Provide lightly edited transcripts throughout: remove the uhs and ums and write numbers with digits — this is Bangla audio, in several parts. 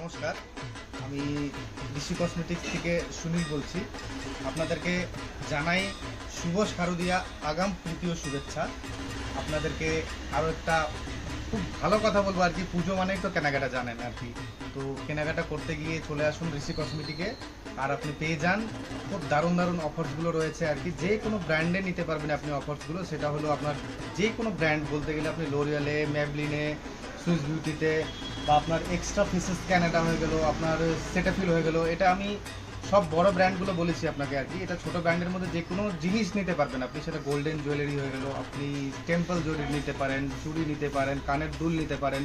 নমস্কার, আমি ঋষি কসমেটিক্স থেকে সুনীল বলছি। আপনাদেরকে জানাই শুভ শারদীয়া আগাম তৃতীয় শুভেচ্ছা। আপনাদেরকে আরও একটা খুব ভালো কথা বলবো আর কি, পুজো মানেই তো কেনাকাটা জানেন আর কি। তো কেনাকাটা করতে গিয়ে চলে আসুন ঋষি কসমেটিকে, আর আপনি পেয়ে যান খুব দারুণ দারুণ অফার্সগুলো রয়েছে আর কি। যে কোনো ব্র্যান্ডে নিতে পারবেন আপনি অফার্সগুলো, সেটা হলো আপনার যে কোনো ব্র্যান্ড বলতে গেলে আপনি লোরিয়ালে, ম্যাবলিনে, সুইস বিউটিতে, বা আপনার এক্সট্রা ফেসেস ক্যানাডা হয়ে গেল, আপনার সেটাফিল হয়ে গেল। এটা আমি সব বড় ব্র্যান্ডগুলো বলেছি আপনাকে আর কি। এটা ছোট ব্র্যান্ডের মধ্যে যে কোনো জিনিস নিতে পারবেন আপনি, সেটা গোল্ডেন জুয়েলারি হয়ে গেল, আপনি টেম্পল জুয়েলারি নিতে পারেন, চুড়ি নিতে পারেন, কানের দুল নিতে পারেন।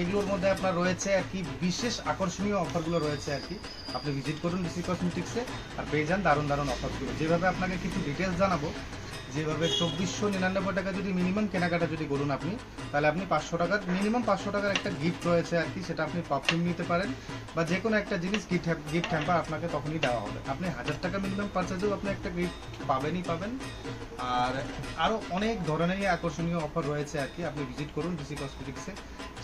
এগুলোর মধ্যে আপনার রয়েছে আর কি বিশেষ আকর্ষণীয় অফারগুলো রয়েছে আর কি। আপনি ভিজিট করুন ঋষি কসমেটিক্সে আর পেয়ে যান দারুণ দারুণ অফারগুলো। যেভাবে আপনাকে কিছু ডিটেলস জানাবো, যেভাবে 2499 টাকা যদি মিনিমাম কেনাকাটা যদি করুন আপনি, তাহলে আপনি 500 টাকার মিনিমাম 500 টাকার একটা গিফট রয়েছে আর কি। সেটা আপনি পারফিউম নিতে পারেন বা যে কোনো একটা জিনিস গিফট হ্যাম্পার আপনাকে তখনই দেওয়া হবে। আপনি 1000 টাকা মিনিমাম পারচেজেও আপনি একটা গিফট পাবেন। আর আরও অনেক ধরনের আকর্ষণীয় অফার রয়েছে আর কি। আপনি ভিজিট করুন ঋষি কসমেটিক্সে।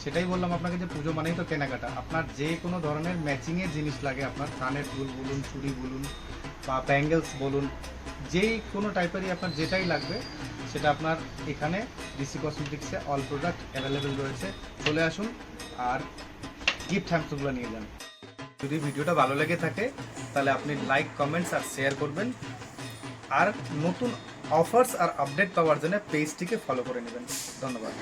সেটাই বললাম আপনাকে যে পুজো মানেই তো কেনাকাটা। আপনার যে কোনো ধরনের ম্যাচিংয়ের জিনিস লাগে, আপনার কানের দুল বলুন, চুড়ি বলুন বা ব্যাঙ্গেলস বলুন, যেই কোনো টাইপেরই আপনার যেটাই লাগবে সেটা আপনার এখানে ঋষি কসমেটিক্সে অল প্রোডাক্ট অ্যাভেলেবেল রয়েছে। চলে আসুন আর গিফট হ্যাম্পসগুলো নিয়ে যান। যদি ভিডিওটা ভালো লেগে থাকে তাহলে আপনি লাইক, কমেন্টস আর শেয়ার করবেন। আর নতুন অফার্স আর আপডেট পাওয়ার জন্য পেজটিকে ফলো করে নেবেন। ধন্যবাদ।